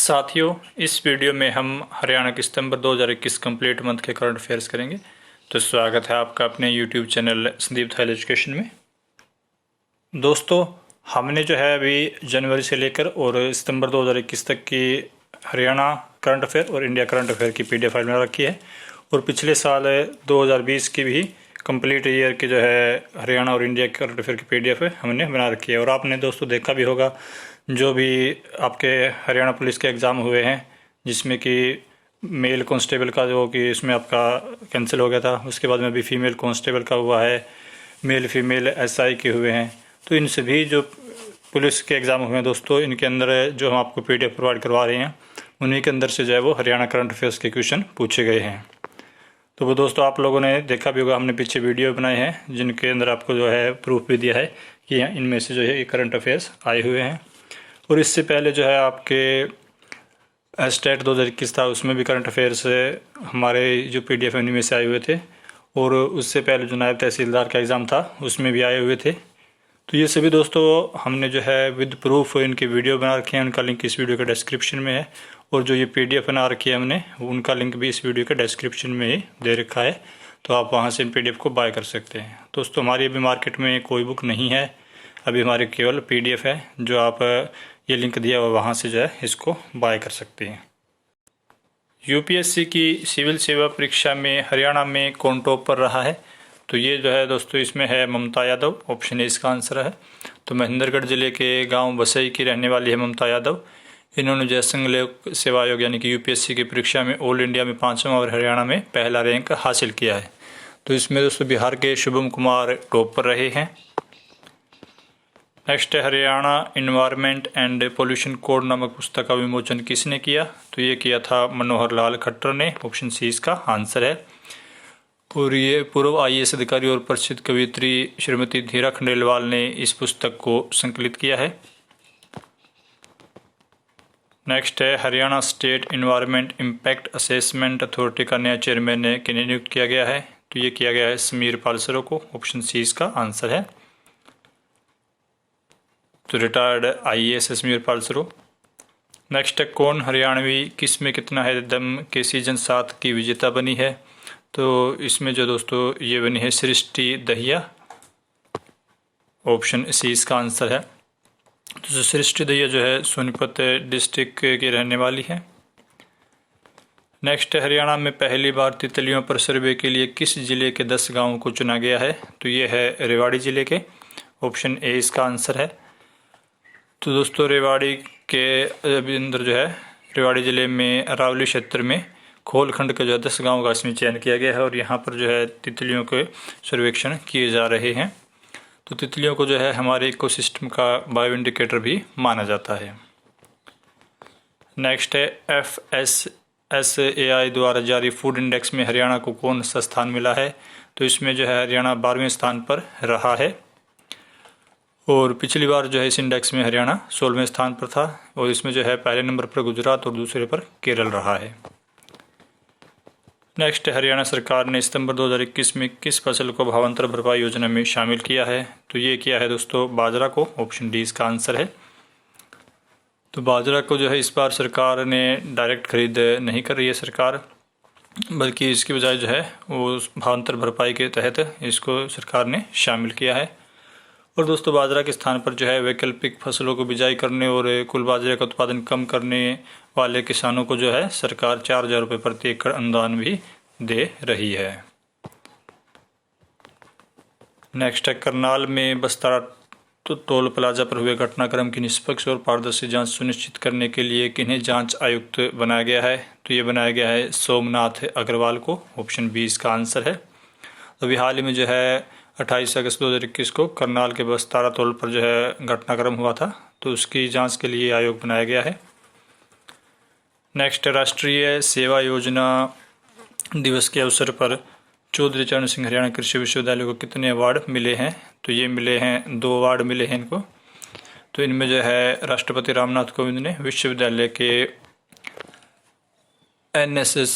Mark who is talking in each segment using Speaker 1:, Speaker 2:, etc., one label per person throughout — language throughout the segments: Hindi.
Speaker 1: साथियों, इस वीडियो में हम हरियाणा के सितंबर 2021 कंप्लीट मंथ के करंट अफेयर्स करेंगे। तो स्वागत है आपका अपने यूट्यूब चैनल संदीप थाइल एजुकेशन में। दोस्तों, हमने जो है अभी जनवरी से लेकर और सितंबर 2021 तक की हरियाणा करंट अफेयर और इंडिया करंट अफेयर की PDF फाइल बना रखी है और पिछले साल 2020 की भी कंप्लीट ईयर की जो है हरियाणा और इंडिया करंट अफेयर की PDF है हमने बना रखी है। और आपने दोस्तों देखा भी होगा, जो भी आपके हरियाणा पुलिस के एग्ज़ाम हुए हैं जिसमें कि मेल कांस्टेबल का जो कि इसमें आपका कैंसिल हो गया था, उसके बाद में अभी फीमेल कांस्टेबल का हुआ है, मेल फीमेल SI के हुए हैं। तो इन सभी जो पुलिस के एग्ज़ाम हुए हैं दोस्तों, इनके अंदर जो हम आपको PDF प्रोवाइड करवा रहे हैं उन्हीं के अंदर से जो है वो हरियाणा करंट अफेयर्स के क्वेश्चन पूछे गए हैं। तो वो दोस्तों आप लोगों ने देखा भी होगा, हमने पीछे वीडियो बनाए हैं जिनके अंदर आपको जो है प्रूफ भी दिया है कि इनमें से जो है ये करंट अफेयर्स आए हुए हैं। और इससे पहले जो है आपके स्टेट 2021 था, उसमें भी करंट अफेयर्स हमारे जो PDF है उन्हीं में से आए हुए थे। और उससे पहले जो नायब तहसीलदार का एग्ज़ाम था उसमें भी आए हुए थे। तो ये सभी दोस्तों हमने जो है विद प्रूफ इनके वीडियो बना रखे हैं, उनका लिंक इस वीडियो के डिस्क्रिप्शन में है। और जो ये PDF बना रखी है हमने, उनका लिंक भी इस वीडियो के डिस्क्रिप्शन में ही दे रखा है, तो आप वहाँ से इन PDF को बाय कर सकते हैं। दोस्तों, हमारी अभी मार्केट में कोई बुक नहीं है, अभी हमारे केवल PDF है, जो आप ये लिंक दिया हुआ वहाँ से जो है इसको बाय कर सकते हैं। UPSC की सिविल सेवा परीक्षा में हरियाणा में कौन टॉप पर रहा है? तो ये जो है दोस्तों इसमें है ममता यादव, ऑप्शन ए इसका आंसर है। तो महेंद्रगढ़ जिले के गांव बसई की रहने वाली है ममता यादव। इन्होंने जो संघ लोक सेवा आयोग यानी कि UPSC की परीक्षा में ऑल इंडिया में 5वां और हरियाणा में पहला रैंक हासिल किया है। तो इसमें दोस्तों बिहार के शुभम कुमार टॉप पर रहे हैं। नेक्स्ट है Haryana environment and pollution code नामक पुस्तक का विमोचन किसने किया? तो ये किया था मनोहर लाल खट्टर ने, ऑप्शन सी इसका आंसर है। और ये पूर्व IAS अधिकारी और प्रसिद्ध कवियत्री श्रीमती धीरा खंडेलवाल ने इस पुस्तक को संकलित किया है। नेक्स्ट है Haryana state environment impact assessment authority का नया चेयरमैन किन्हें नियुक्त किया गया है? तो ये किया गया है समीर पालसरो को, ऑप्शन सी इसका आंसर है। तो रिटायर्ड IAS समीर पालसरो। नेक्स्ट है कौन हरियाणवी किस में कितना है दम के सीजन 7 की विजेता बनी है? तो इसमें जो दोस्तों ये बनी है सृष्टि दहिया, ऑप्शन सी इसका आंसर है। तो सृष्टि दहिया जो है सोनीपत डिस्ट्रिक्ट की रहने वाली है। नेक्स्ट हरियाणा में पहली बार तितलियों पर सर्वे के लिए किस जिले के 10 गाँवों को चुना गया है? तो ये है रेवाड़ी जिले के, ऑप्शन ए इसका आंसर है। तो दोस्तों रेवाड़ी के अंदर जो है रेवाड़ी ज़िले में अरावली क्षेत्र में खोलखंड के जो 10 गाँव का इसमें चयन किया गया है और यहाँ पर जो है तितलियों के सर्वेक्षण किए जा रहे हैं। तो तितलियों को जो है हमारे इकोसिस्टम का बायो इंडिकेटर भी माना जाता है। नेक्स्ट है FSSAI द्वारा जारी फूड इंडेक्स में हरियाणा को कौन सा स्थान मिला है? तो इसमें जो है हरियाणा 12वें स्थान पर रहा है और पिछली बार जो है इस इंडेक्स में हरियाणा 16वें स्थान पर था और इसमें जो है पहले नंबर पर गुजरात और दूसरे पर केरल रहा है। नेक्स्ट हरियाणा सरकार ने सितंबर 2021 में किस फसल को भावांतर भरपाई योजना में शामिल किया है? तो ये किया है दोस्तों बाजरा को, ऑप्शन डी इसका आंसर है। तो बाजरा को जो है इस बार सरकार ने डायरेक्ट खरीद नहीं कर रही है सरकार, बल्कि इसकी बजाय जो है वो भावांतर भरपाई के तहत इसको सरकार ने शामिल किया है। और दोस्तों बाजरा के स्थान पर जो है वैकल्पिक फसलों को बिजाई करने और कुल बाजरे का उत्पादन कम करने वाले किसानों को जो है सरकार 4,000 रुपये प्रति एकड़ अनुदान भी दे रही है। नेक्स्ट है करनाल में बस्तारा टोल प्लाजा पर हुए घटनाक्रम की निष्पक्ष और पारदर्शी जांच सुनिश्चित करने के लिए किन्हें जांच आयुक्त बनाया गया है? तो ये बनाया गया है सोमनाथ अग्रवाल को, ऑप्शन बी इसका आंसर है। अभी हाल ही में जो है 28 अगस्त 2021 को करनाल के बस्तारा टोल पर जो है घटनाक्रम हुआ था, तो उसकी जांच के लिए आयोग बनाया गया है। नेक्स्ट राष्ट्रीय सेवा योजना दिवस के अवसर पर चौधरी चरण सिंह हरियाणा कृषि विश्वविद्यालय को कितने अवार्ड मिले हैं? तो ये मिले हैं 2 अवार्ड मिले हैं इनको। तो इनमें जो है राष्ट्रपति रामनाथ कोविंद ने विश्वविद्यालय के NSS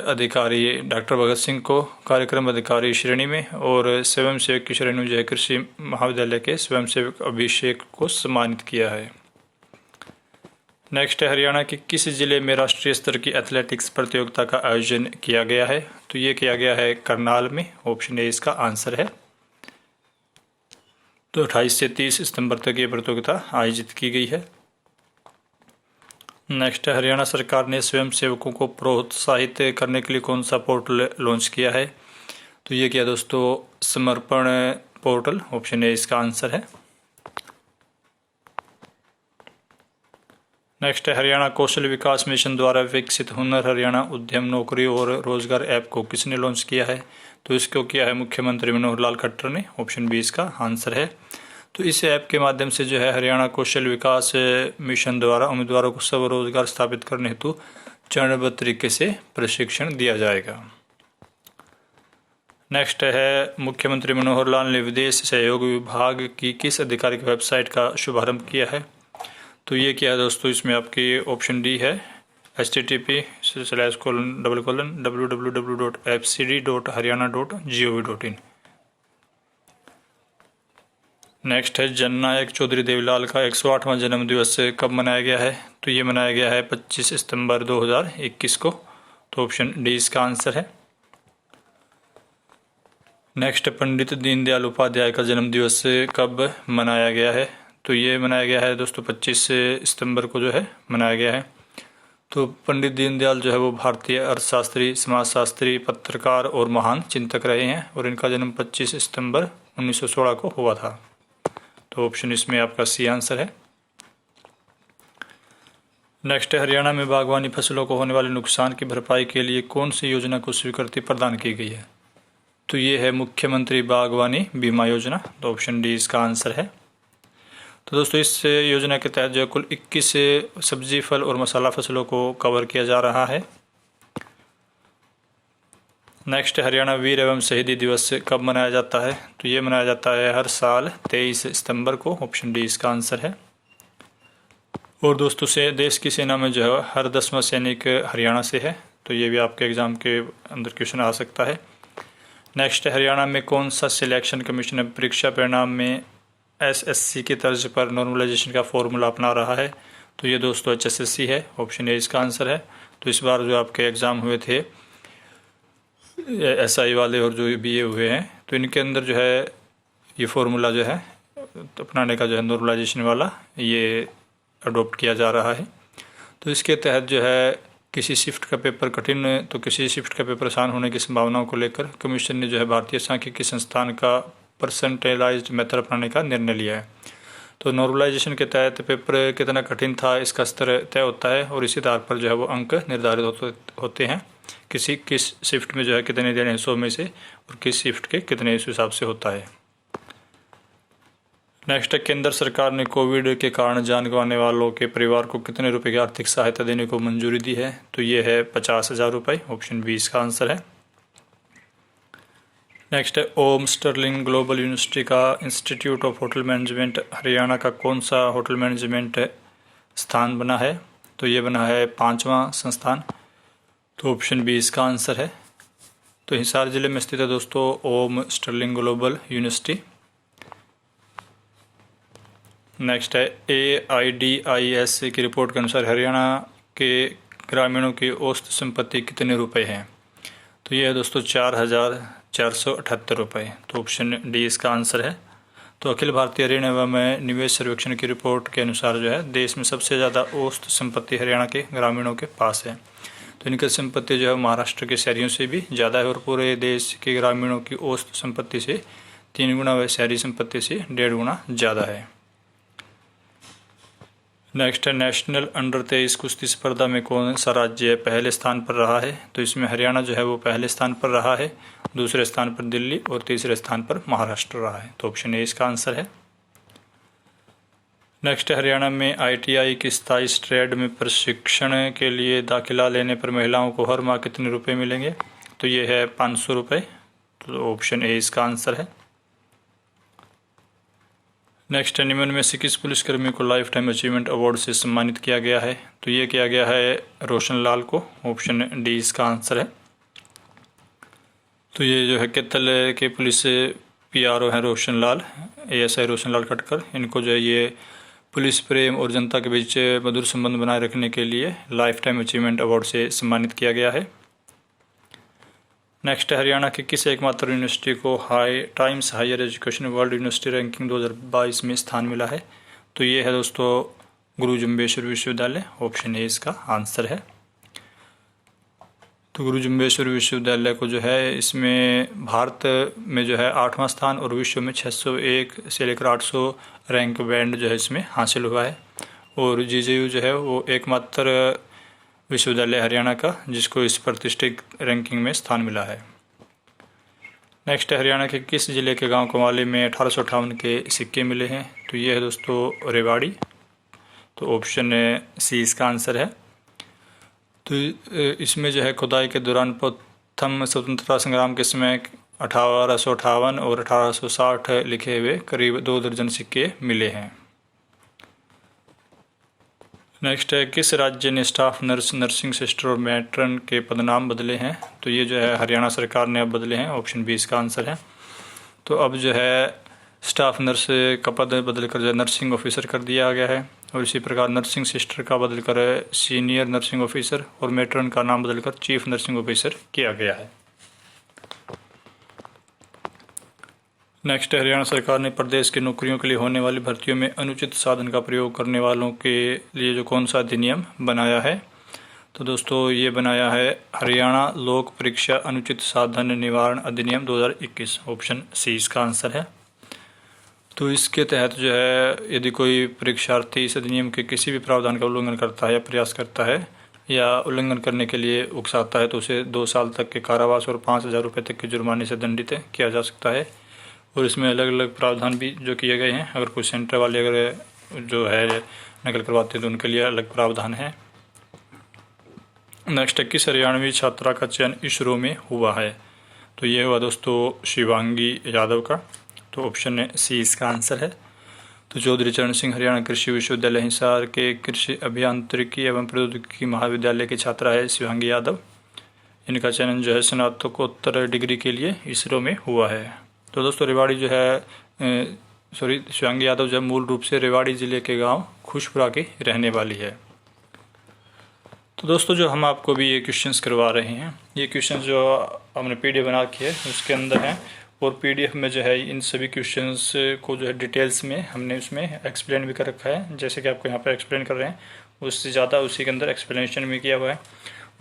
Speaker 1: अधिकारी डॉक्टर भगत सिंह को कार्यक्रम अधिकारी श्रेणी में और स्वयंसेवक की श्रेणी में जो है कृषि महाविद्यालय के स्वयंसेवक अभिषेक को सम्मानित किया है। नेक्स्ट है हरियाणा के किस जिले में राष्ट्रीय स्तर की एथलेटिक्स प्रतियोगिता का आयोजन किया गया है? तो ये किया गया है करनाल में। ऑप्शन ए इसका आंसर है। तो 28 से 30 सितंबर तक ये प्रतियोगिता आयोजित की गई है। नेक्स्ट है हरियाणा सरकार ने स्वयं सेवकों को प्रोत्साहित करने के लिए कौन सा पोर्टल लॉन्च किया है? तो ये किया दोस्तों समर्पण पोर्टल। ऑप्शन ए इसका आंसर है। नेक्स्ट है हरियाणा कौशल विकास मिशन द्वारा विकसित हुनर हरियाणा उद्यम नौकरी और रोजगार ऐप को किसने लॉन्च किया है? तो इसको किया है मुख्यमंत्री मनोहर लाल खट्टर ने। ऑप्शन बी इसका आंसर है। तो इस ऐप के माध्यम से जो है हरियाणा कौशल विकास मिशन द्वारा उम्मीदवारों को स्वरोजगार स्थापित करने हेतु चरणबद्ध तरीके से प्रशिक्षण दिया जाएगा। नेक्स्ट है मुख्यमंत्री मनोहर लाल ने विदेश सहयोग विभाग की किस आधिकारिक वेबसाइट का शुभारंभ किया है? तो ये क्या है दोस्तों, इसमें आपकी ऑप्शन डी है http://www.fcd.haryana.gov.in। नेक्स्ट है जननायक चौधरी देवीलाल का 108वां जन्म दिवस कब मनाया गया है? तो ये मनाया गया है 25 सितंबर 2021 को। तो ऑप्शन डी इसका आंसर है। नेक्स्ट पंडित दीनदयाल उपाध्याय का जन्म दिवस कब मनाया गया है? तो ये मनाया गया है दोस्तों 25 सितंबर को जो है मनाया गया है। तो पंडित दीनदयाल जो है वो भारतीय अर्थशास्त्री, समाजशास्त्री, पत्रकार और महान चिंतक रहे हैं और इनका जन्म 25 सितंबर 1916 को हुआ था। तो ऑप्शन इसमें आपका सी आंसर है। नेक्स्ट है हरियाणा में बागवानी फसलों को होने वाले नुकसान की भरपाई के लिए कौन सी योजना को स्वीकृति प्रदान की गई है? तो ये है मुख्यमंत्री बागवानी बीमा योजना। तो ऑप्शन डी इसका आंसर है। तो दोस्तों इस योजना के तहत जो है कुल 21 सब्जी, फल और मसाला फसलों को कवर किया जा रहा है। नेक्स्ट हरियाणा वीर एवं शहीदी दिवस कब मनाया जाता है? तो ये मनाया जाता है हर साल 23 सितंबर को। ऑप्शन डी इसका आंसर है। और दोस्तों से देश की सेना में जो है हर 10वां सैनिक हरियाणा से है। तो ये भी आपके एग्जाम के अंदर क्वेश्चन आ सकता है। नेक्स्ट हरियाणा में कौन सा सिलेक्शन कमीशन परीक्षा परिणाम में एसएससी की तर्ज पर नॉर्मलाइजेशन का फॉर्मूला अपना रहा है? तो ये दोस्तों एचएसएससी है। ऑप्शन ए इसका आंसर है। तो इस बार जो आपके एग्ज़ाम हुए थे एसआई वाले और जो बीए हुए हैं तो इनके अंदर जो है ये फॉर्मूला जो है अपनाने का जो है नॉर्मलाइजेशन वाला ये अडोप्ट किया जा रहा है। तो इसके तहत जो है किसी शिफ्ट का पेपर कठिन तो किसी शिफ्ट का पेपर आसान होने की संभावनाओं को लेकर कमीशन ने जो है भारतीय सांख्यिकी संस्थान का परसेंटेलाइज्ड मेथड अपनाने का निर्णय लिया है। तो नॉर्मलाइजेशन के तहत पेपर कितना कठिन था इसका स्तर तय होता है और इसी आधार पर जो है वो अंक निर्धारित होते हैं किस शिफ्ट में जो है कितने देने हैं 100 में से और किस शिफ्ट के कितने इस हिसाब से होता है। नेक्स्ट है केंद्र सरकार ने कोविड के कारण जान गंवाने वालों के परिवार को कितने रुपए की आर्थिक सहायता देने को मंजूरी दी है? तो ये है 50,000 रुपये। ऑप्शन बी इसका आंसर है। नेक्स्ट है ओम स्टर्लिंग ग्लोबल यूनिवर्सिटी का institute of hotel management Haryana का कौन सा होटल मैनेजमेंट स्थान बना है? तो ये बना है 5वां संस्थान। तो ऑप्शन बी इसका आंसर है। तो हिसार जिले में स्थित है दोस्तों ओम स्टर्लिंग ग्लोबल यूनिवर्सिटी। नेक्स्ट है AIDIS की रिपोर्ट के अनुसार हरियाणा के ग्रामीणों की औसत संपत्ति कितने रुपए हैं? तो ये है दोस्तों 4,478 रुपये। तो ऑप्शन डी इसका आंसर है। तो अखिल भारतीय ऋण एवं निवेश सर्वेक्षण की रिपोर्ट के अनुसार जो है देश में सबसे ज़्यादा औसत संपत्ति हरियाणा के ग्रामीणों के पास है। तो इनकी संपत्ति जो है महाराष्ट्र के शहरियों से भी ज़्यादा है और पूरे देश के ग्रामीणों की औसत संपत्ति से 3 गुना व शहरी संपत्ति से 1.5 गुना ज़्यादा है। नेक्स्ट है नेशनल अंडर 23 कुश्ती स्पर्धा में कौन सा राज्य पहले स्थान पर रहा है? तो इसमें हरियाणा जो है वो पहले स्थान पर रहा है, दूसरे स्थान पर दिल्ली और तीसरे स्थान पर महाराष्ट्र रहा है। तो ऑप्शन ए इसका आंसर है। नेक्स्ट हरियाणा में ITI की 27 ट्रेड में प्रशिक्षण के लिए दाखिला लेने पर महिलाओं को हर माह कितने रुपए मिलेंगे? तो ये है 500 रुपये। तो ऑप्शन ए इसका आंसर है। नेक्स्ट निम्न में से किस पुलिसकर्मी को लाइफ टाइम अचीवमेंट अवार्ड से सम्मानित किया गया है? तो ये किया गया है रोशन लाल को। ऑप्शन डी इसका आंसर है। तो ये जो है केतल के पुलिस PRO हैं रोशन लाल, ASI रोशन लाल खटकर, इनको जो है ये पुलिस प्रेम और जनता के बीच मधुर संबंध बनाए रखने के लिए लाइफ टाइम अचीवमेंट अवार्ड से सम्मानित किया गया है। नेक्स्ट है हरियाणा की किस एकमात्र यूनिवर्सिटी को Times Higher Education World University Ranking 2022 में स्थान मिला है? तो ये है दोस्तों गुरु जुम्बेश्वर विश्वविद्यालय, ऑप्शन ए इसका आंसर है। तो गुरु जुम्बेश्वर विश्वविद्यालय को जो है इसमें भारत में जो है 8वां स्थान और विश्व में 601 से लेकर 800 रैंक बैंड जो है इसमें हासिल हुआ है। और JJU जो है वो एकमात्र विश्वविद्यालय हरियाणा का जिसको इस प्रतिष्ठित रैंकिंग में स्थान मिला है। नेक्स्ट हरियाणा के किस जिले के गांव कमाली में 1858 के सिक्के मिले हैं? तो ये है दोस्तों रेवाड़ी, तो ऑप्शन सी इसका आंसर है। तो इसमें जो है खुदाई के दौरान प्रथम स्वतंत्रता संग्राम के समय 1858 और 1860 लिखे हुए करीब 2 दर्जन सिक्के मिले हैं। नेक्स्ट है किस राज्य ने स्टाफ नर्स, नर्सिंग सिस्टर और मैट्रन के पदनाम बदले हैं? तो ये जो है हरियाणा सरकार ने अब बदले हैं, ऑप्शन बी इसका आंसर है। तो अब जो है स्टाफ नर्स का पद बदलकर जो है नर्सिंग ऑफिसर कर दिया गया है, और इसी प्रकार नर्सिंग सिस्टर का बदलकर सीनियर नर्सिंग ऑफिसर और मैट्रन का नाम बदलकर चीफ नर्सिंग ऑफिसर किया गया है। नेक्स्ट हरियाणा सरकार ने प्रदेश की नौकरियों के लिए होने वाली भर्तियों में अनुचित साधन का प्रयोग करने वालों के लिए जो कौन सा अधिनियम बनाया है? तो दोस्तों ये बनाया है हरियाणा लोक परीक्षा अनुचित साधन निवारण अधिनियम 2021, ऑप्शन सी इसका आंसर है। तो इसके तहत जो है यदि कोई परीक्षार्थी इस अधिनियम के किसी भी प्रावधान का उल्लंघन करता है या प्रयास करता है या उल्लंघन करने के लिए उकसाता है तो उसे 2 साल तक के कारावास और 5,000 रुपये तक के जुर्माने से दंडित किया जा सकता है। और इसमें अलग अलग प्रावधान भी जो किए गए हैं। अगर कोई सेंटर वाले अगर जो है नकल करवाते हैं तो उनके लिए अलग प्रावधान है। नेक्स्ट है किस हरियाणवी छात्रा का चयन इसरो में हुआ है? तो ये हुआ दोस्तों शिवांगी यादव का, तो ऑप्शन सी इसका आंसर है। तो चौधरी चरण सिंह हरियाणा कृषि विश्वविद्यालय हिसार के कृषि अभियांत्रिकी एवं प्रौद्योगिकी महाविद्यालय की छात्रा है शिवांगी यादव। इनका चयन जो है स्नातकोत्तर डिग्री के लिए इसरो में हुआ है। तो दोस्तों रेवाड़ी जो है शिवांगी यादव जो मूल रूप से रेवाड़ी ज़िले के गांव खुशपुरा की रहने वाली है। तो दोस्तों जो हम आपको भी ये क्वेश्चंस करवा रहे हैं, ये क्वेश्चंस जो हमने PDF बना के है उसके अंदर हैं, और PDF में जो है इन सभी क्वेश्चंस को जो है डिटेल्स में हमने उसमें एक्सप्लेन भी कर रखा है। जैसे कि आपको यहाँ पर एक्सप्लेन कर रहे हैं उससे ज़्यादा उसी के अंदर एक्सप्लेनेशन भी किया हुआ है।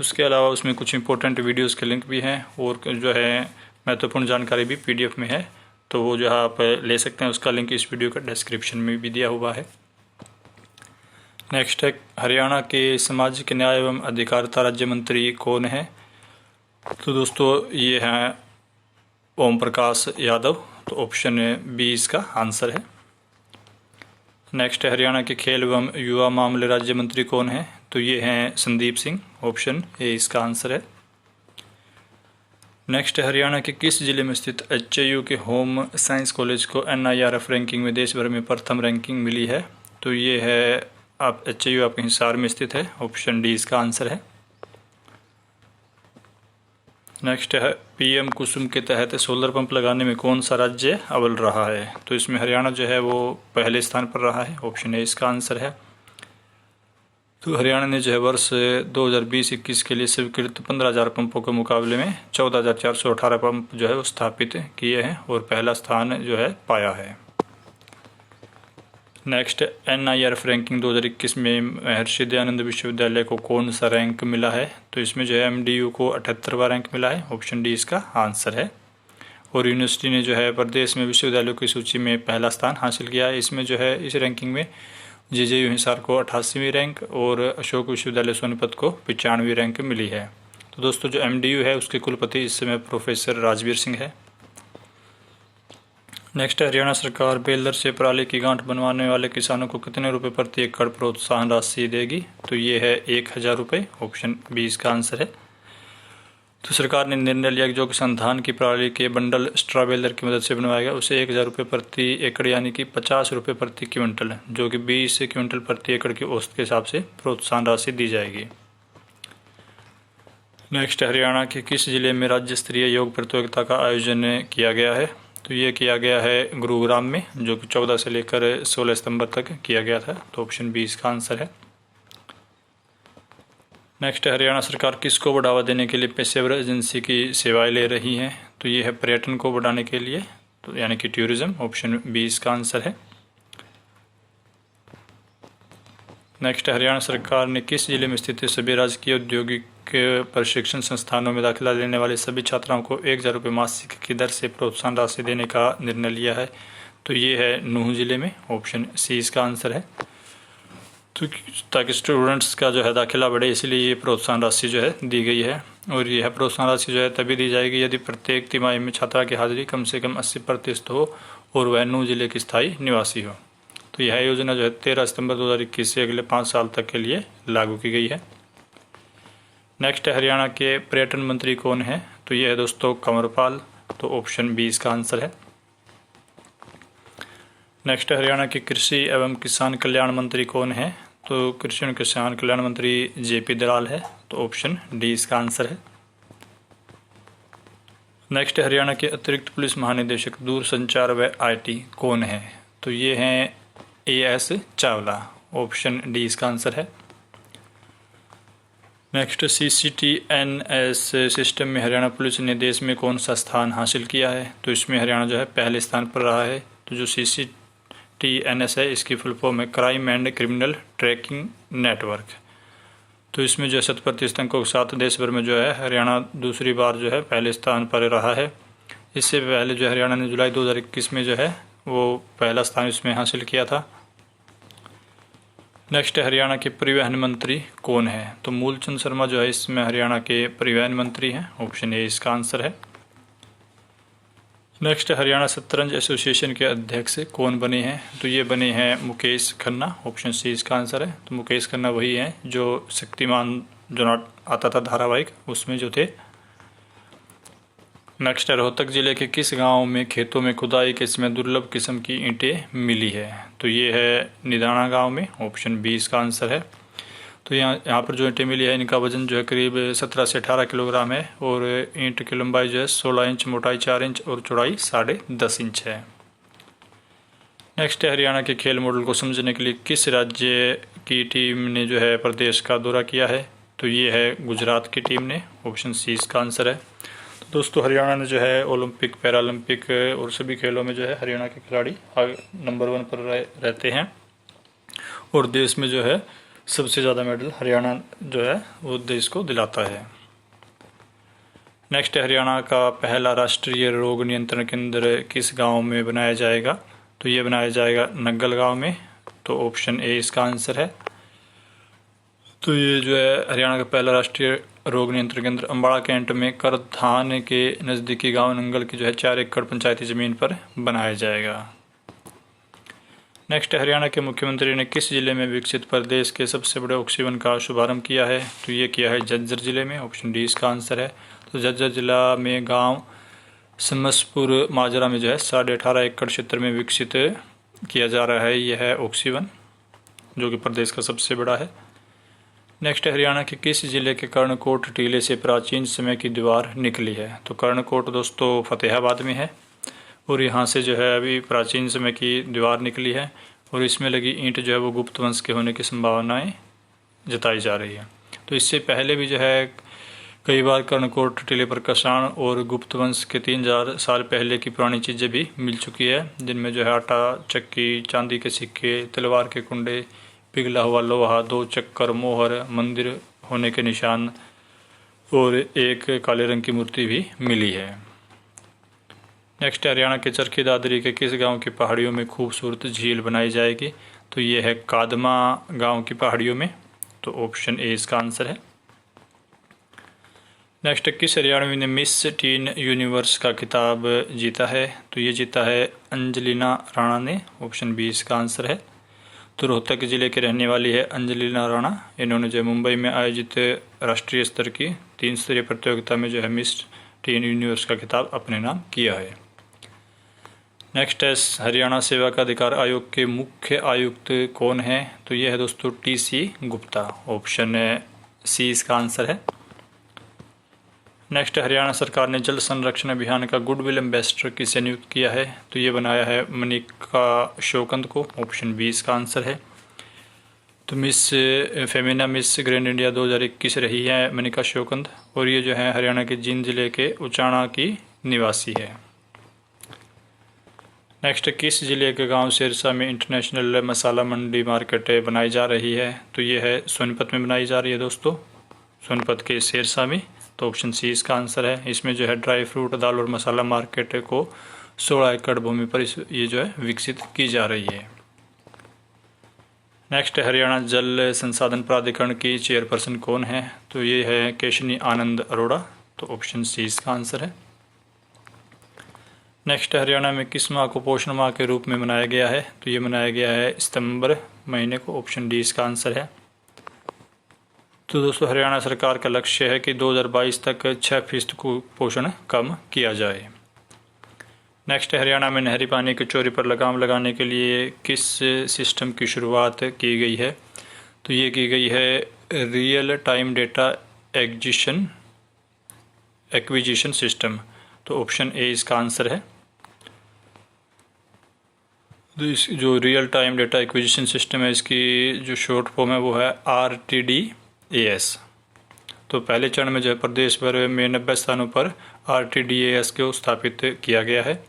Speaker 1: उसके अलावा उसमें कुछ इंपॉर्टेंट वीडियोज़ के लिंक भी हैं और जो है महत्वपूर्ण जानकारी भी PDF में है, तो वो जो है आप ले सकते हैं। उसका लिंक इस वीडियो का डिस्क्रिप्शन में भी दिया हुआ है। नेक्स्ट है हरियाणा के सामाजिक न्याय एवं अधिकारिता राज्य मंत्री कौन है? तो दोस्तों ये हैं ओम प्रकाश यादव, तो ऑप्शन बी इसका आंसर है। नेक्स्ट है हरियाणा के खेल एवं युवा मामले राज्य मंत्री कौन है? तो ये हैं संदीप सिंह, ऑप्शन ए इसका आंसर है। नेक्स्ट है हरियाणा के किस जिले में स्थित HIU के होम साइंस कॉलेज को NIRF रैंकिंग में देश भर में प्रथम रैंकिंग मिली है? तो ये है HIU आपके हिसार में स्थित है, ऑप्शन डी इसका आंसर है। नेक्स्ट है PM कुसुम के तहत सोलर पंप लगाने में कौन सा राज्य अव्वल रहा है? तो इसमें हरियाणा जो है वो पहले स्थान पर रहा है, ऑप्शन ए इसका आंसर है। तो हरियाणा ने जो है वर्ष 2020-21 के लिए स्वीकृत 15,000 पंपों के मुकाबले में 14,418 पंप जो है वो स्थापित किए हैं और पहला स्थान जो है पाया है। नेक्स्ट NIRF रैंकिंग 2021 में महर्षि दयानंद विश्वविद्यालय को कौन सा रैंक मिला है? तो इसमें जो है MDU को 78वां रैंक मिला है, ऑप्शन डी इसका आंसर है। और यूनिवर्सिटी ने जो है प्रदेश में विश्वविद्यालयों की सूची में पहला स्थान हासिल किया है। इसमें जो है इस रैंकिंग में JJU हिसार को 88वीं रैंक और अशोक विश्वविद्यालय सोनीपत को 95वीं रैंक मिली है। तो दोस्तों जो MDU है उसके कुलपति इस समय प्रोफेसर राजवीर सिंह है। नेक्स्ट हरियाणा सरकार बेलर से पराली की गांठ बनवाने वाले किसानों को कितने रुपए प्रति एकड़ प्रोत्साहन राशि देगी? तो ये है 1,000 रुपये, ऑप्शन बी इसका आंसर है। तो सरकार ने निर्णय लिया कि जो किसान धान की पराली के बंडल स्ट्रा बेलर की मदद से बनवाएगा उसे 1,000 रुपये प्रति एकड़ यानी कि 50 रुपये प्रति क्विंटल जो कि 20 क्विंटल प्रति एकड़ की औसत के हिसाब से प्रोत्साहन राशि दी जाएगी। नेक्स्ट हरियाणा के किस जिले में राज्य स्तरीय योग प्रतियोगिता का आयोजन किया गया है? तो ये किया गया है गुरुग्राम में, जो कि 14 से लेकर 16 सितंबर तक किया गया था। तो ऑप्शन बी इसका आंसर है। नेक्स्ट है, हरियाणा सरकार किसको बढ़ावा देने के लिए पेशेवर एजेंसी की सेवाएं ले रही है? तो ये है पर्यटन को बढ़ाने के लिए, तो यानी कि टूरिज्म। ऑप्शन बी इसका आंसर है। नेक्स्ट, हरियाणा सरकार ने किस जिले में स्थित सभी राजकीय औद्योगिक प्रशिक्षण संस्थानों में दाखिला लेने वाले सभी छात्राओं को 1,000 रुपये मासिक की दर से प्रोत्साहन राशि देने का निर्णय लिया है? तो ये है नूंह जिले में। ऑप्शन सी इसका आंसर है। तो ताकि स्टूडेंट्स का जो है दाखिला बढ़े, इसलिए ये प्रोत्साहन राशि जो है दी गई है। और यह प्रोत्साहन राशि जो है तभी दी जाएगी यदि प्रत्येक तिमाही में छात्रा की हाजिरी कम से कम 80% हो और वह नूंह जिले की स्थायी निवासी हो। तो यह योजना जो है 13 सितंबर 2021 से अगले 5 साल तक के लिए लागू की गई है। नेक्स्ट है, हरियाणा के पर्यटन मंत्री कौन है? तो ये है दोस्तों कंवरपाल। तो ऑप्शन बी इसका आंसर है। नेक्स्ट, हरियाणा के कृषि एवं किसान कल्याण मंत्री कौन है? तो कृषि एवं किसान कल्याण मंत्री जेपी दलाल है। तो ऑप्शन डी इसका आंसर है। नेक्स्ट, हरियाणा के अतिरिक्त पुलिस महानिदेशक दूरसंचार व आईटी कौन है? तो ये हैं एएस चावला। ऑप्शन डी इसका आंसर है। नेक्स्ट, CCTNS सिस्टम में हरियाणा पुलिस ने देश में कौन सा स्थान हासिल किया है? तो इसमें हरियाणा जो है पहले स्थान पर रहा है। तो जो CCTNS है, इसकी फुल फॉर्म है crime and criminal tracking network. तो इसमें जो 70% अंकों के साथ देश भर में जो है हरियाणा दूसरी बार जो है पहले स्थान पर रहा है। इससे पहले जो हरियाणा ने जुलाई 2021 में जो है वो पहला स्थान इसमें हासिल किया था। नेक्स्ट, हरियाणा के परिवहन मंत्री कौन है? तो मूलचंद शर्मा जो है इसमें हरियाणा के परिवहन मंत्री हैं। ऑप्शन ए इसका आंसर है। नेक्स्ट, हरियाणा शतरंज एसोसिएशन के अध्यक्ष कौन बने हैं? तो ये बने हैं मुकेश खन्ना। ऑप्शन सी इसका आंसर है। तो मुकेश खन्ना वही हैं जो शक्तिमान जो आता था धारावाहिक, उसमें जो थे। नेक्स्ट, रोहतक जिले के किस गांव में खेतों में खुदाई के समय दुर्लभ किस्म की ईंटें मिली है? तो ये है निदाना गांव में। ऑप्शन बी इसका आंसर है। तो यहाँ पर जो ईंटें मिली है, इनका वजन जो है करीब 17 से 18 किलोग्राम है और ईंट की लंबाई जो है 16 इंच, मोटाई 4 इंच और चौड़ाई 10.5 इंच है। नेक्स्ट, हरियाणा के खेल मॉडल को समझने के लिए किस राज्य की टीम ने जो है प्रदेश का दौरा किया है? तो ये है गुजरात की टीम ने। ऑप्शन सी इसका आंसर है। दोस्तों, हरियाणा ने जो है ओलंपिक, पैरालंपिक और सभी खेलों में जो है हरियाणा के खिलाड़ी नंबर 1 पर रहते हैं और देश में जो है सबसे ज़्यादा मेडल हरियाणा जो है वो देश को दिलाता है। नेक्स्ट, हरियाणा का पहला राष्ट्रीय रोग नियंत्रण केंद्र किस गांव में बनाया जाएगा? तो ये बनाया जाएगा नग्गल गांव में। तो ऑप्शन ए इसका आंसर है। तो ये जो है हरियाणा का पहला राष्ट्रीय रोग नियंत्रण केंद्र अम्बाड़ा कैंट में करधान के नज़दीकी गांव नंगल की जो है 4 एकड़ पंचायती ज़मीन पर बनाया जाएगा। नेक्स्ट, हरियाणा के मुख्यमंत्री ने किस जिले में विकसित प्रदेश के सबसे बड़े ऑक्सीवन का शुभारंभ किया है? तो ये किया है झज्जर जिले में। ऑप्शन डी इसका आंसर है। तो झज्जर जिला में गाँव समसपुर माजरा में जो है 18.5 एकड़ क्षेत्र में विकसित किया जा रहा है यह ऑक्सीवन, जो कि प्रदेश का सबसे बड़ा है। नेक्स्ट, हरियाणा के किस जिले के कर्णकोट टीले से प्राचीन समय की दीवार निकली है? तो कर्णकोट दोस्तों फतेहाबाद में है और यहाँ से जो है अभी प्राचीन समय की दीवार निकली है और इसमें लगी ईंट जो है वो गुप्त वंश के होने की संभावनाएं जताई जा रही है। तो इससे पहले भी जो है कई बार कर्णकोट टीले पर कषाण और गुप्त वंश के 3000 साल पहले की पुरानी चीज़ें भी मिल चुकी है, जिनमें जो है आटा चक्की, चांदी के सिक्के, तलवार के कुंडे, पिघला हुआ लोहा, 2 चक्कर मोहर, मंदिर होने के निशान और एक काले रंग की मूर्ति भी मिली है। नेक्स्ट, हरियाणा के चरखी दादरी के किस गांव की पहाड़ियों में खूबसूरत झील बनाई जाएगी? तो ये है कादमा गांव की पहाड़ियों में। तो ऑप्शन ए इसका आंसर है। नेक्स्ट, किस हरियाणवी ने मिस टीन यूनिवर्स का खिताब जीता है? तो ये जीता है अंजलिना राणा ने। ऑप्शन बी इसका आंसर है। तो रोहतक जिले के रहने वाली है अंजलिना राणा। इन्होंने जो मुंबई में आयोजित राष्ट्रीय स्तर की 3 स्तरीय प्रतियोगिता में जो है मिस टीन यूनिवर्स का खिताब अपने नाम किया है। नेक्स्ट है, हरियाणा सेवा का अधिकार आयोग के मुख्य आयुक्त कौन है? तो यह है दोस्तों TC गुप्ता। ऑप्शन सी इसका आंसर है। नेक्स्ट, हरियाणा सरकार ने जल संरक्षण अभियान का गुडविल एम्बेसडर किसे नियुक्त किया है? तो ये बनाया है मनिका शोकंद को। ऑप्शन बी इसका आंसर है। तो miss Femina miss grand India 2021 रही है मनिका शोकंद, और ये जो है हरियाणा के जींद जिले के उचाणा की निवासी है। नेक्स्ट, किस जिले के गांव सिरसा में इंटरनेशनल मसाला मंडी मार्केट बनाई जा रही है? तो ये है सोनीपत में बनाई जा रही है दोस्तों, सोनीपत के सिरसा में। तो ऑप्शन सी इसका आंसर है। इसमें जो है ड्राई फ्रूट, दाल और मसाला मार्केट को 16 एकड़ भूमि पर ये जो है विकसित की जा रही है। नेक्स्ट, हरियाणा जल संसाधन प्राधिकरण की चेयरपर्सन कौन है? तो ये है केशनी आनंद अरोड़ा। तो ऑप्शन सी इसका आंसर है। नेक्स्ट, हरियाणा में किस माह को पोषण माह के रूप में मनाया गया है? तो ये मनाया गया है सितंबर महीने को। ऑप्शन डी इसका आंसर है। तो दोस्तों, हरियाणा सरकार का लक्ष्य है कि 2022 तक 6% कुपोषण कम किया जाए। नेक्स्ट, हरियाणा में नहरी पानी की चोरी पर लगाम लगाने के लिए किस सिस्टम की शुरुआत की गई है? तो ये की गई है real time data acquisition system. तो ऑप्शन ए इसका आंसर है। तो इस जो real time data acquisition system है, इसकी जो शॉर्ट फॉर्म है वो है RTDAS। तो पहले चरण में जो है प्रदेश भर में 90 स्थानों पर RTDAS को स्थापित किया गया है।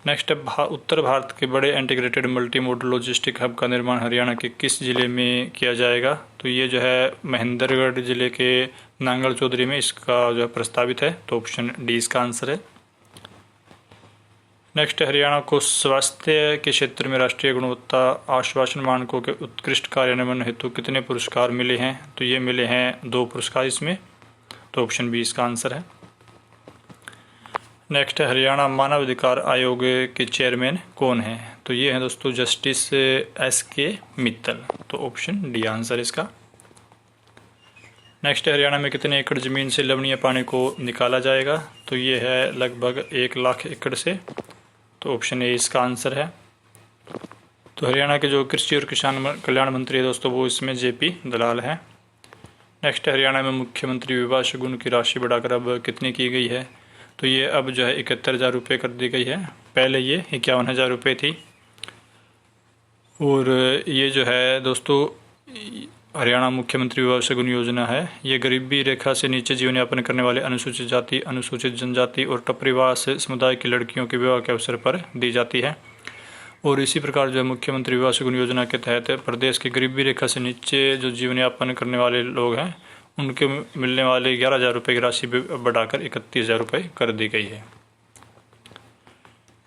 Speaker 1: नेक्स्ट, उत्तर भारत के बड़े integrated multi modal logistic hub का निर्माण हरियाणा के किस जिले में किया जाएगा? तो ये जो है महेंद्रगढ़ जिले के नांगल चौधरी में इसका जो है प्रस्तावित है। तो ऑप्शन डी इसका आंसर है। नेक्स्ट, हरियाणा को स्वास्थ्य के क्षेत्र में राष्ट्रीय गुणवत्ता आश्वासन मानकों के उत्कृष्ट कार्यान्वयन हेतु कितने पुरस्कार मिले हैं? तो ये मिले हैं 2 पुरस्कार इसमें। तो ऑप्शन बी इसका आंसर है। नेक्स्ट, हरियाणा मानव अधिकार आयोग के चेयरमैन कौन है? तो ये है दोस्तों जस्टिस SK मित्तल। तो ऑप्शन डी आंसर इसका। नेक्स्ट, हरियाणा में कितने एकड़ ज़मीन से लवणीय पानी को निकाला जाएगा? तो ये है लगभग 1 लाख एकड़ से। तो ऑप्शन ए इसका आंसर है। तो हरियाणा के जो कृषि और किसान कल्याण मंत्री है दोस्तों, वो इसमें JP दलाल हैं। नेक्स्ट, हरियाणा में मुख्यमंत्री विवाह शगुन की राशि बढ़ाकर अब कितनी की गई है? तो ये अब जो है 71,000 रुपये कर दी गई है। पहले ये 51,000 रुपये थी। और ये जो है दोस्तों हरियाणा मुख्यमंत्री विवाह शगुन योजना है। ये गरीबी रेखा से नीचे जीवन यापन करने वाले अनुसूचित जाति, अनुसूचित जनजाति और टपरीवास समुदाय की लड़कियों के विवाह के अवसर पर दी जाती है। और इसी प्रकार जो है मुख्यमंत्री विवाह शगुन योजना के तहत प्रदेश की गरीबी रेखा से नीचे जो जीवन यापन करने वाले लोग हैं, उनके मिलने वाले 11,000 रुपये की राशि बढ़ाकर 31,000 रुपये कर दी गई है।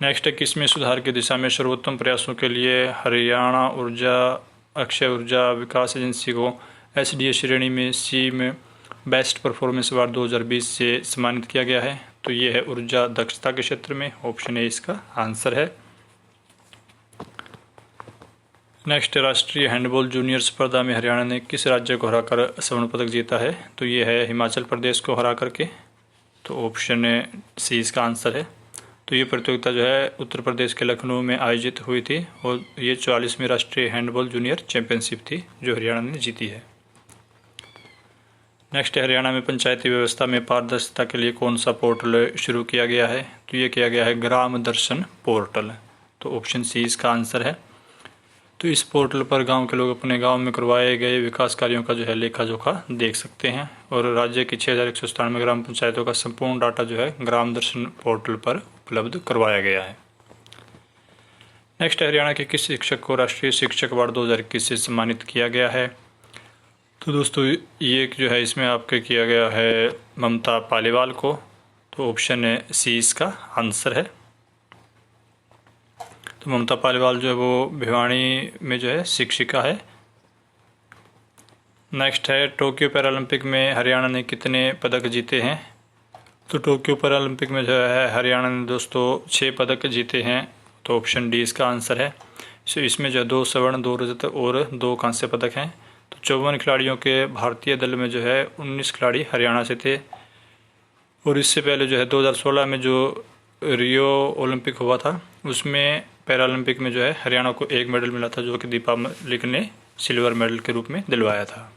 Speaker 1: नेक्स्ट, किसमें सुधार की दिशा में सर्वोत्तम प्रयासों के लिए हरियाणा अक्षय ऊर्जा विकास एजेंसी को SDA श्रेणी में सी में बेस्ट परफॉर्मेंस अवार्ड 2020 से सम्मानित किया गया है? तो ये है ऊर्जा दक्षता के क्षेत्र में। ऑप्शन ए इसका आंसर है। नेक्स्ट, राष्ट्रीय हैंडबॉल जूनियर स्पर्धा में हरियाणा ने किस राज्य को हराकर स्वर्ण पदक जीता है? तो ये है हिमाचल प्रदेश को हरा करके। तो ऑप्शन सी इसका आंसर है। तो ये प्रतियोगिता जो है उत्तर प्रदेश के लखनऊ में आयोजित हुई थी, और ये 44वीं राष्ट्रीय हैंडबॉल जूनियर चैंपियनशिप थी जो हरियाणा ने जीती है। नेक्स्ट, हरियाणा में पंचायती व्यवस्था में पारदर्शिता के लिए कौन सा पोर्टल शुरू किया गया है? तो ये किया गया है ग्राम दर्शन पोर्टल। तो ऑप्शन सी इसका आंसर है। तो इस पोर्टल पर गांव के लोग अपने गांव में करवाए गए विकास कार्यों का जो है लेखा जोखा देख सकते हैं, और राज्य की 6,197 ग्राम पंचायतों का संपूर्ण डाटा जो है ग्राम दर्शन पोर्टल पर उपलब्ध करवाया गया है। नेक्स्ट, हरियाणा के किस शिक्षक को राष्ट्रीय शिक्षक अवार्ड 2021 से सम्मानित किया गया है? तो दोस्तों ये जो है इसमें आपके किया गया है ममता पालीवाल को। तो ऑप्शन सी इसका आंसर है। तो ममता पालीवाल जो है वो भिवानी में जो है शिक्षिका है। नेक्स्ट है, टोक्यो पैरालंपिक में हरियाणा ने कितने पदक जीते हैं? तो टोक्यो पैरालंपिक में जो है हरियाणा ने दोस्तों 6 पदक जीते हैं। तो ऑप्शन डी इसका आंसर है। इसमें जो है 2 स्वर्ण, 2 रजत और 2 कांस्य पदक हैं। तो 54 खिलाड़ियों के भारतीय दल में जो है 19 खिलाड़ी हरियाणा से थे। और इससे पहले जो है 2016 में जो रियो ओलंपिक हुआ था, उसमें पैरालंपिक में जो है हरियाणा को 1 मेडल मिला था, जो कि दीपा मलिक ने सिल्वर मेडल के रूप में दिलवाया था।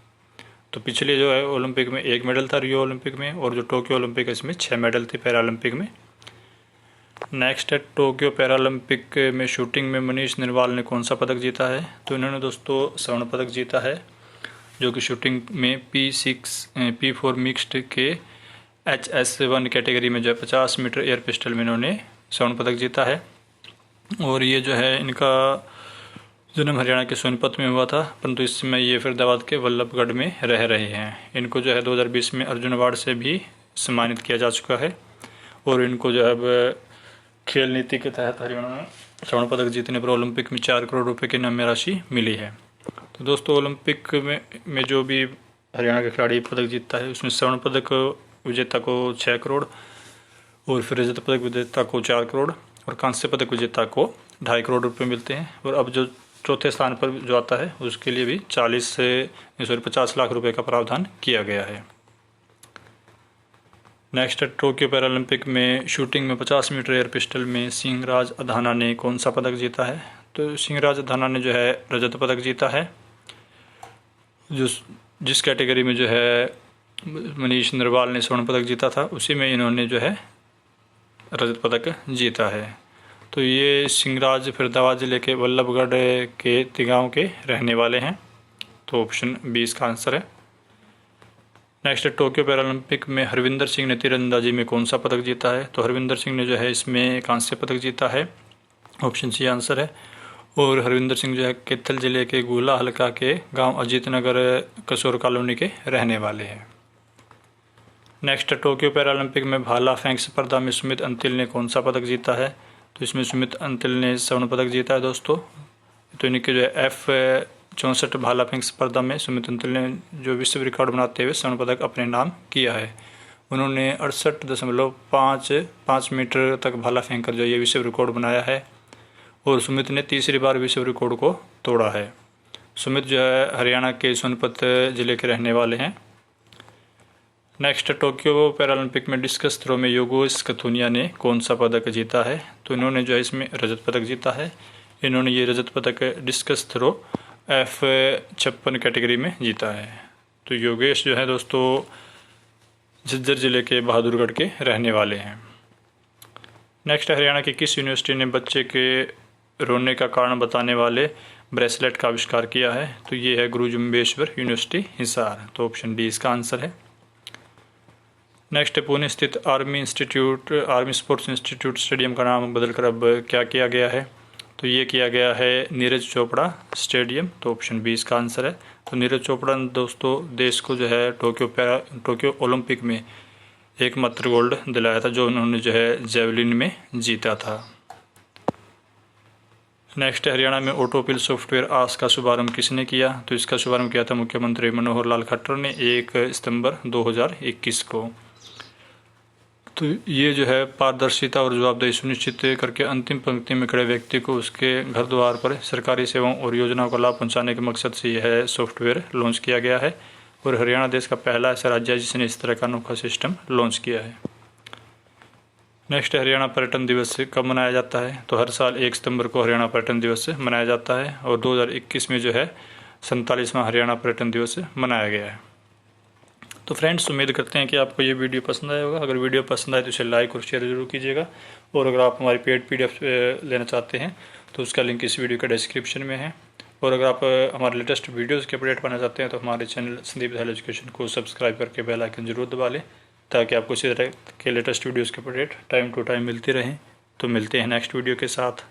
Speaker 1: तो पिछले जो है ओलंपिक में 1 मेडल था रियो ओलंपिक में, और जो टोक्यो ओलंपिक है इसमें 6 मेडल थे पैरालंपिक में। नेक्स्ट है टोक्यो पैरालंपिक में शूटिंग में मनीष निर्वाल ने कौन सा पदक जीता है? तो इन्होंने दोस्तों स्वर्ण पदक जीता है, जो कि शूटिंग में P4 मिक्स्ड के HS1 कैटेगरी में जो है 50 मीटर एयर पिस्टल में इन्होंने स्वर्ण पदक जीता है। और ये जो है इनका जन्म हरियाणा के सोनीपत में हुआ था, परंतु इस समय ये फरीदाबाद के वल्लभगढ़ में रह रहे हैं। इनको जो है 2020 में अर्जुन अवार्ड से भी सम्मानित किया जा चुका है, और इनको जो है अब खेल नीति के तहत हरियाणा में स्वर्ण पदक जीतने पर ओलंपिक में 4 करोड़ रुपए की इनामी राशि मिली है। तो दोस्तों ओलंपिक में जो भी हरियाणा का खिलाड़ी पदक जीतता है उसमें स्वर्ण पदक विजेता को 6 करोड़, और फिर रजत पदक विजेता को 4 करोड़, और कांस्य पदक विजेता को 2.5 करोड़ रुपए मिलते हैं। और अब जो चौथे स्थान पर जो आता है उसके लिए भी 50 लाख रुपए का प्रावधान किया गया है। नेक्स्ट है टोक्यो पैरालंपिक में शूटिंग में 50 मीटर एयर पिस्टल में सिंहराज अधाना ने कौन सा पदक जीता है? तो सिंहराज अधाना ने जो है रजत पदक जीता है। जिस कैटेगरी में जो है मनीष निर्वाल ने स्वर्ण पदक जीता था, उसी में इन्होंने जो है रजत पदक जीता है। तो ये सिंहराज फरीदाबाद जिले के वल्लभगढ़ के तिगांव के रहने वाले हैं। तो ऑप्शन 20 इसका आंसर है। नेक्स्ट है टोक्यो पैरालंपिक में हरविंदर सिंह ने तीरंदाजी में कौन सा पदक जीता है? तो हरविंदर सिंह ने जो है इसमें कांस्य पदक जीता है, ऑप्शन सी आंसर है। और हरविंदर सिंह जो है कैथल जिले के गोला हल्का के गांव अजीत नगर कसौर कॉलोनी के रहने वाले हैं। नेक्स्ट टोक्यो पैरालंपिक में भाला फेंक स्पर्धा में सुमित अंतिल ने कौन सा पदक जीता है? तो इसमें सुमित अंतिल ने स्वर्ण पदक जीता है दोस्तों। तो इनके जो है F64 भाला फेंक स्पर्धा में सुमित अंतिल ने जो विश्व रिकॉर्ड बनाते हुए स्वर्ण पदक अपने नाम किया है। उन्होंने 68.5 मीटर तक भाला फेंक कर जो ये विश्व रिकॉर्ड बनाया है, और सुमित ने तीसरी बार विश्व रिकॉर्ड को तोड़ा है। सुमित जो है हरियाणा के सोनीपत जिले के रहने वाले हैं। नेक्स्ट टोक्यो पैरालंपिक में डिस्कस थ्रो में योगेश कथुनिया ने कौन सा पदक जीता है? तो इन्होंने जो है इसमें रजत पदक जीता है। इन्होंने ये रजत पदक डिस्कस थ्रो F56 कैटेगरी में जीता है। तो योगेश जो है दोस्तों झज्जर जिले के बहादुरगढ़ के रहने वाले हैं। नेक्स्ट हरियाणा की किस यूनिवर्सिटी ने बच्चे के रोने का कारण बताने वाले ब्रेसलेट का आविष्कार किया है? तो ये है गुरु जुम्बेश्वर यूनिवर्सिटी हिसार। तो ऑप्शन डी इसका आंसर है। नेक्स्ट पुणे स्थित आर्मी स्पोर्ट्स इंस्टीट्यूट स्टेडियम का नाम बदलकर अब क्या किया गया है? तो ये किया गया है नीरज चोपड़ा स्टेडियम। तो ऑप्शन 20 का आंसर है। तो नीरज चोपड़ा ने दोस्तों देश को जो है टोक्यो ओलंपिक में एकमात्र गोल्ड दिलाया था, जो उन्होंने जो है जेवलिन में जीता था। नेक्स्ट हरियाणा में ऑटोपिल सॉफ्टवेयर आस का शुभारंभ किसने किया? तो इसका शुभारंभ किया था मुख्यमंत्री मनोहर लाल खट्टर ने 1 सितंबर 2021 को। तो ये जो है पारदर्शिता और जवाबदेही सुनिश्चित करके अंतिम पंक्ति में खड़े व्यक्ति को उसके घर द्वार पर सरकारी सेवाओं और योजनाओं का लाभ पहुंचाने के मकसद से यह सॉफ्टवेयर लॉन्च किया गया है, और हरियाणा देश का पहला ऐसा राज्य है जिसने इस तरह का अनोखा सिस्टम लॉन्च किया है। नेक्स्ट हरियाणा पर्यटन दिवस कब मनाया जाता है? तो हर साल 1 सितंबर को हरियाणा पर्यटन दिवस मनाया जाता है, और 2021 में जो है 47वां हरियाणा पर्यटन दिवस मनाया गया है। तो फ्रेंड्स उम्मीद करते हैं कि आपको ये वीडियो पसंद आया होगा। अगर वीडियो पसंद आए तो इसे लाइक और शेयर जरूर कीजिएगा, और अगर आप हमारी पेड PDF लेना चाहते हैं तो उसका लिंक इस वीडियो के डिस्क्रिप्शन में है। और अगर आप हमारे लेटेस्ट वीडियोज़ के अपडेट पाना चाहते हैं तो हमारे चैनल संदीप धायल एजुकेशन को सब्सक्राइब करके बेल आइकन जरूर दबा लें, ताकि आपको इसी तरह के लेटेस्ट वीडियोज़ के अपडेट टाइम टू टाइम मिलती रहें। तो मिलते हैं नेक्स्ट वीडियो के साथ।